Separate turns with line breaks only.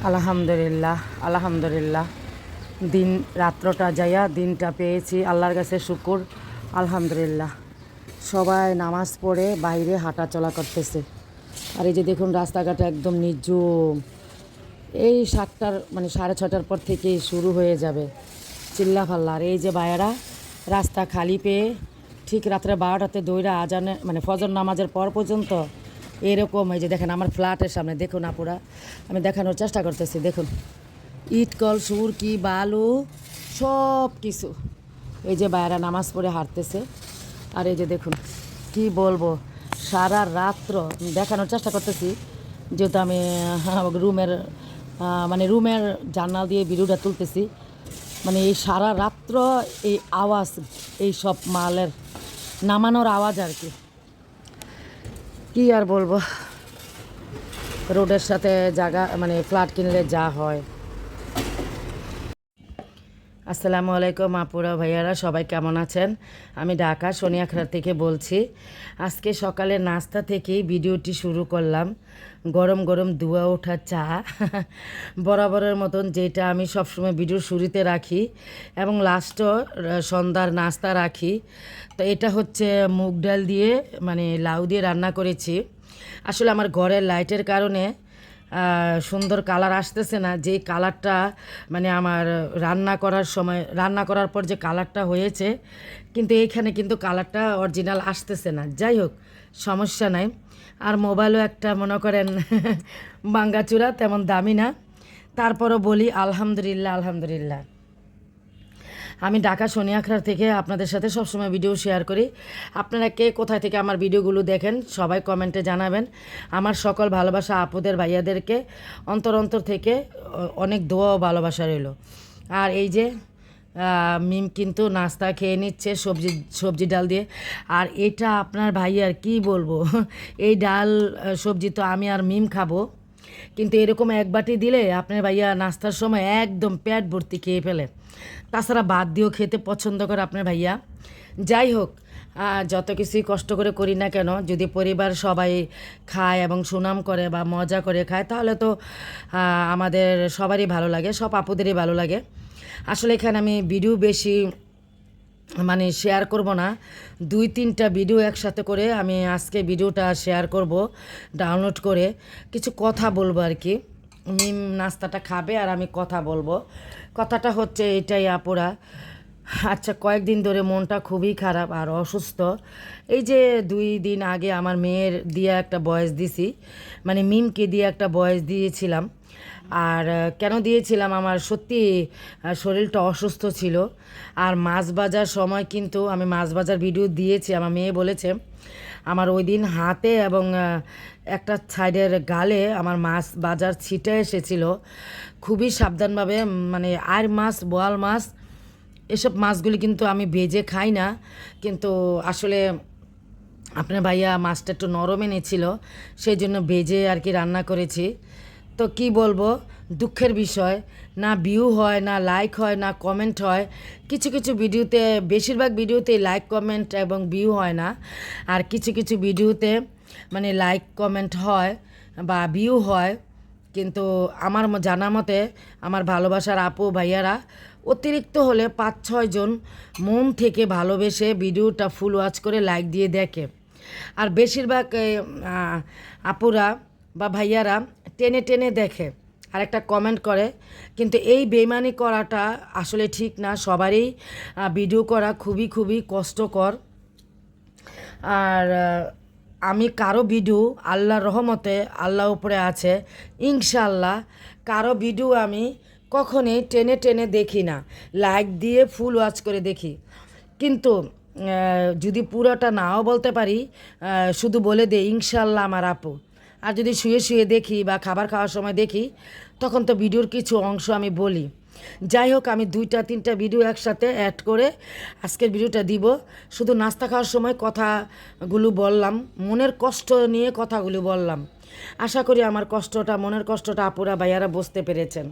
আলহামদুলিল্লাহ আলহামদুলিল্লাহ। দিন রাত্রটা যাইয়া দিনটা পেয়েছি, আল্লাহর কাছে শুকুর। আলহামদুলিল্লাহ। সবাই নামাজ পড়ে বাইরে হাঁটা চলা করতেছে। আর এই যে দেখুন রাস্তাঘাট একদম নিঝুম। এই 7টার মানে 6:30টার পর থেকে শুরু হয়ে যাবে চিল্লাফাল্লা। আর এই যে বায়েরা রাস্তা খালি পেয়ে ঠিক রাত্রে 12টাতে দইরা আজানে মানে ফজর নামাজের পর পর্যন্ত এরকম। এই যে দেখেন আমার ফ্ল্যাটের সামনে দেখুন আপুরা, আমি দেখানোর চেষ্টা করতেছি। দেখুন ইট কল সুরকি বালু সব কিছু। এই যে বায়েরা নামাজ পড়ে হাঁটতেছে। আর এই যে দেখুন কি বলবো, সারা রাত্র দেখানোর চেষ্টা করতেছি যেহেতু আমি রুমের মানে রুমের জানাল দিয়ে ভিডিওটা তুলতেছি। মানে এই সারা রাত্র এই আওয়াজ, এই সব মালের নামানোর আওয়াজ আর কি। কি আর বলবো, রোডের সাথে জায়গা মানে ফ্ল্যাট কিনলে যা হয়। আসসালামু আলাইকুম আপুরা ভাইয়ারা, সবাই কেমন আছেন? আমি ঢাকা সোনিয়াখড়া থেকে বলছি। আজকে সকালে নাস্তা থেকেই ভিডিওটি শুরু করলাম। গরম গরম ধোয়া ওঠা চা বরাবরের মতন, যেটা আমি সবসময় ভিডিওর শুরুতে রাখি এবং লাস্টও সন্ধ্যার নাস্তা রাখি। তো এটা হচ্ছে মুগ ডাল দিয়ে মানে লাউ দিয়ে রান্না করেছি। আসলে আমার ঘরের লাইটের কারণে সুন্দর কালার আসতেছে না। যেই কালারটা মানে আমার রান্না করার সময়, রান্না করার পর যে কালারটা হয়েছে, কিন্তু এইখানে কিন্তু কালারটা অরিজিনাল আসতেছে না। যাই হোক, সমস্যা নাই। আর মোবাইলও একটা মনে করেন ভাঙ্গাচুরা, তেমন দামি না। তারপরও বলি আলহামদুলিল্লাহ আলহামদুলিল্লাহ। আমি ঢাকা সোনিয়াখড়া থেকে আপনাদের সাথে সবসময় ভিডিও শেয়ার করি। আপনারা কে কোথায় থেকে আমার ভিডিওগুলো দেখেন সবাই কমেন্টে জানাবেন। আমার সকল ভালোবাসা আপুদের ভাইয়াদেরকে অন্তর অন্তর থেকে অনেক দোয়া ও ভালোবাসা রইল। আর এই যে মিম কিন্তু নাস্তা খেয়ে নিচ্ছে সবজি সবজি ডাল দিয়ে। আর এটা আপনার ভাইয়ার কি বলবো এই ডাল সবজি তো আমি আর মিম খাবো, কিন্তু এরকম এক বাটি দিলে আপনার ভাইয়া নাস্তার সময় একদম পেট ভর্তি খেয়ে ফেলে। তাছাড়া বাদ দিয়েও খেতে পছন্দ করে আপনার ভাইয়া। যাই হোক, যত কিছুই কষ্ট করে করি না কেন, যদি পরিবার সবাই খায় এবং সুনাম করে বা মজা করে খায়, তাহলে তো আমাদের সবারই ভালো লাগে, সব আপুদেরই ভালো লাগে। আসলে এখানে আমি ভিডিও বেশি মানে শেয়ার করব না, 2-3টা ভিডিও একসাথে করে আমি আজকে ভিডিওটা শেয়ার করব ডাউনলোড করে। কিছু কথা বলবো আর কি। মিম নাস্তাটা খাবে আর আমি কথা বলবো। কথাটা হচ্ছে এটাই আপুরা, আচ্ছা কয়েকদিন ধরে মনটা খুবই খারাপ আর অসুস্থ। এই যে 2 দিন আগে আমার মেয়ের দিয়ে একটা ভয়েস দিছি, মানে মিমকে দিয়ে একটা ভয়েস দিয়েছিলাম। আর কেন দিয়েছিলাম, আমার সত্যি শরীরটা অসুস্থ ছিল। আর মাছ ভাজার সময় কিন্তু আমি মাছ ভাজার ভিডিও দিয়েছি, আমার মেয়ে বলেছে আমার ওই দিন হাতে এবং একটা সাইডের গালে আমার মাছ ভাজার ছিটে এসেছিল। খুবই সাবধানভাবে মানে আর মাছ, বোয়াল মাছ, এসব মাছগুলি কিন্তু আমি ভেজে খাই না, কিন্তু আসলে আপনার ভাইয়া মাছটা একটু নরম এনেছিল, সেই জন্য ভেজে আর কি রান্না করেছি। তো কি বলবো, দুঃখের বিষয়, না ভিউ হয়, না লাইক হয়, না কমেন্ট হয়। কিছু কিছু ভিডিওতে, বেশিরভাগ ভিডিওতে লাইক কমেন্ট এবং ভিউ হয় না। আর কিছু কিছু ভিডিওতে মানে লাইক কমেন্ট হয় বা ভিউ হয়। কিন্তু আমার জানা মতে আমার ভালোবাসার আপু ভাইয়ারা অতিরিক্ত হলে 5-6 জন মন থেকে ভালোবেসে ভিডিওটা ফুল ওয়াচ করে লাইক দিয়ে দেখে। আর বেশিরভাগ আপুরা বা ভাইয়ারা টেনে টেনে দেখে আর একটা কমেন্ট করে। কিন্তু এই বেইমানি করাটা আসলে ঠিক না। সবারই ভিডিও করা খুবই খুবই কষ্টকর। আর আমি কারো ভিডিও আল্লাহর রহমতে, আল্লাহ উপরে আছে ইনশাল্লাহ, কারো ভিডিও আমি কখনোই টেনে টেনে দেখি না, লাইক দিয়ে ফুল ওয়াচ করে দেখি। কিন্তু যদি পুরোটা নাও বলতে পারি, শুধু বলে দে ইনশাল্লাহ আমার আপু। আর যদি শুয়ে শুয়ে দেখি বা খাবার খাওয়ার সময় দেখি, তখন তো ভিডিওর কিছু অংশ আমি বলি। যাই হোক, আমি 2-3টা ভিডিও একসাথে অ্যাড করে আজকের ভিডিওটা দিব। শুধু নাস্তা খাওয়ার সময় কথাগুলো বললাম, মনের কষ্ট নিয়ে কথাগুলো বললাম। আশা করি আমার কষ্টটা, মনের কষ্টটা আপুরা ভাইয়ারা বুঝতে পেরেছেন।